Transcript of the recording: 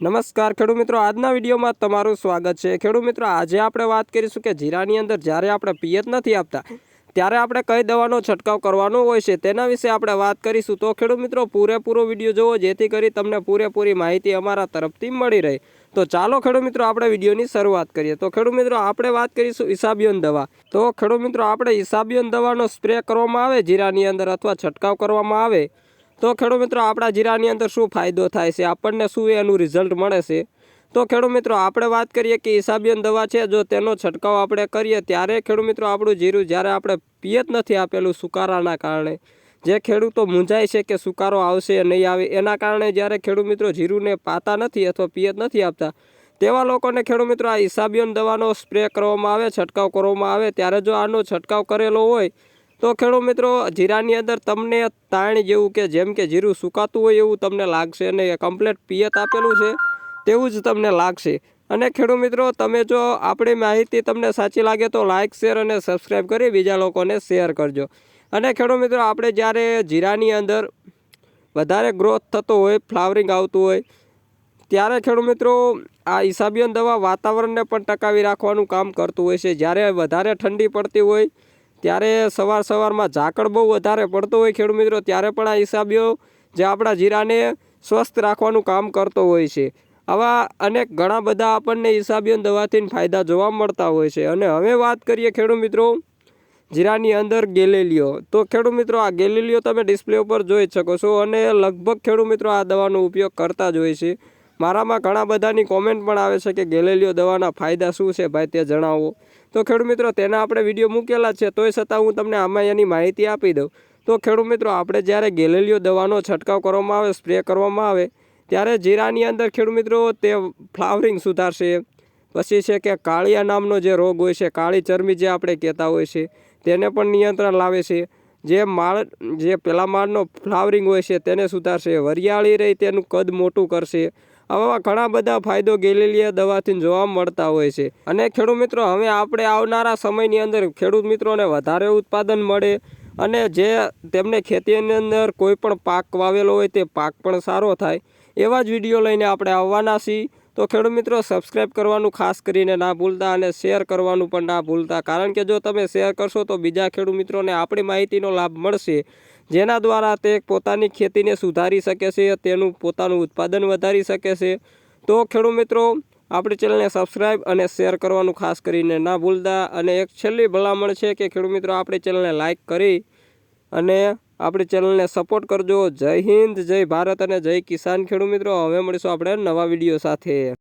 નમસ્કાર ખેડૂત મિત્રો, આજના વિડીયોમાં તમારું સ્વાગત છે। ખેડૂત મિત્રો, આજે આપણે વાત કરીશું કે જીરાની અંદર જ્યારે આપણે પિયત નથી આપતા ત્યારે આપણે કઈ દવાનો છંટકાવ કરવાનો હોય છે તેના વિશે આપણે વાત કરીશું। તો ખેડૂત મિત્રો, પૂરેપૂરો વિડીયો જોવો જેથી કરી તમને પૂરેપૂરી માહિતી અમારા તરફથી મળી રહે। તો ચાલો ખેડૂત મિત્રો, આપણે વિડીયોની શરૂઆત કરીએ। તો ખેડૂત મિત્રો, આપણે વાત કરીશું ઇસાબિયોન દવા। તો ખેડૂત મિત્રો, આપણે ઇસાબિયોન દવાનો સ્પ્રે કરવામાં આવે જીરાની અંદર અથવા છંટકાવ કરવામાં આવે તો ખેડૂત મિત્રો, આપણા જીરાની અંદર શું ફાયદો થાય છે, આપણને શું એનું રિઝલ્ટ મળે છે। તો ખેડૂત મિત્રો, આપણે વાત કરીએ કે ઇસાબિયોન દવા છે, જો તેનો છંટકાવ આપણે કરીએ ત્યારે ખેડૂત મિત્રો આપણું જીરું જ્યારે આપણે પિયત નથી આપેલું સુકારાના કારણે, જે ખેડૂતો મૂંઝાય છે કે સુકારો આવશે નહીં આવે, એના કારણે જ્યારે ખેડૂત મિત્રો જીરુને પાતા નથી અથવા પિયત નથી આપતા તેવા લોકોને ખેડૂત મિત્રો આ ઇસાબિયોન દવાનો સ્પ્રે કરવામાં આવે, છંટકાવ કરવામાં આવે ત્યારે જો આનો છંટકાવ કરેલો હોય તો ખેડૂત મિત્રો જીરાની અંદર તમને તાણ જેવું કે જેમ કે જીરું સુકાતું હોય એવું તમને લાગશે અને કમ્પ્લીટ પિયત આપેલું છે તેવું જ તમને લાગશે। અને ખેડૂત મિત્રો, તમે જો આપણી માહિતી તમને સાચી લાગે તો લાઇક, શેર અને સબસ્ક્રાઈબ કરી બીજા લોકોને શેર કરજો। અને ખેડૂત મિત્રો, આપણે જ્યારે જીરાની અંદર વધારે ગ્રોથ થતો હોય, ફ્લાવરિંગ આવતું હોય ત્યારે ખેડૂત મિત્રો આ ઇસાબિયોન દવા વાતાવરણને પણ ટકાવી રાખવાનું કામ કરતું હોય છે। જ્યારે વધારે ઠંડી પડતી હોય ત્યારે સવારમાં ઝાકળ બહુ વધારે પડતો હોય ખેડૂત મિત્રો, ત્યારે પણ આ ઇસાબિયો જે આપણા જીરાને સ્વસ્થ રાખવાનું કામ કરતો હોય છે। આવા અનેક ઘણા બધા આપણને ઇસાબિયોન દવાથી ફાયદા જોવા મળતા હોય છે। અને હવે વાત કરીએ ખેડૂત મિત્રો જીરાની અંદર ગેલેલિયો। તો ખેડૂત મિત્રો, આ ગેલેલિયો તમે ડિસ્પ્લે ઉપર જોઈ શકો છો અને લગભગ ખેડૂત મિત્રો આ દવાનો ઉપયોગ કરતા જ હોય છે। મારામાં ઘણા બધાની કોમેન્ટ પણ આવે છે કે ગેલેલિયો દવાના ફાયદા શું છે ભાઈ તે જણાવો। તો ખેડૂત મિત્રો, તેના આપણે વિડીયો મૂકેલા છે, તોય છતાં હું તમને આમાં એની માહિતી આપી દઉં। તો ખેડૂત મિત્રો, આપણે જ્યારે ગેલેલિયો દવાનો છંટકાવ કરવામાં આવે, સ્પ્રે કરવામાં આવે ત્યારે જીરાની અંદર ખેડૂત મિત્રો તે ફ્લાવરિંગ સુધારશે। પછી છે કે કાળિયા નામનો જે રોગ હોય છે, કાળી ચરમી જે આપણે કહેતા હોય છે, તેને પણ નિયંત્રણ લાવે છે। જે પહેલા માળનો ફ્લાવરિંગ હોય છે તેને સુધારશે, વરિયાળી રહી તેનું કદ મોટું કરશે। આવા ઘણા બધા ફાયદો ગેલેલિયો દવાથી જોવા મળતા હોય છે। અને ખેડૂત મિત્રો, હવે આપણે આવનારા સમયની અંદર ખેડૂત મિત્રોને વધારે ઉત્પાદન મળે અને જે તેમને ખેતીની અંદર કોઈ પણ પાક વાવેલો હોય તે પાક પણ સારો થાય એવા જ વિડીયો લઈને આપણે આવવાના છીએ। તો ખેડૂત મિત્રો, સબસ્ક્રાઈબ કરવાનું ખાસ કરીને ના ભૂલતા અને શેર કરવાનું પણ ના ભૂલતા, કારણ કે જો તમે શેર કરશો તો બીજા ખેડૂત મિત્રોને આપણી માહિતીનો લાભ મળશે, જેના દ્વારા તે પોતાની ખેતીને સુધારી શકે છે, તેનું પોતાનું ઉત્પાદન વધારી શકે છે। તો ખેડૂત મિત્રો, આપણી ચેનલને સબસ્ક્રાઈબ અને શેર કરવાનું ખાસ કરીને ના ભૂલતા। અને એક છેલ્લી ભલામણ છે કે ખેડૂત મિત્રો, આપણી ચેનલને લાઇક કરી અને આપણી ચેનલને સપોર્ટ કરજો। જય હિન્દ, જય ભારત અને જય કિસાન। ખેડૂત મિત્રો, હવે મળીશું આપણે નવા વિડીયો સાથે।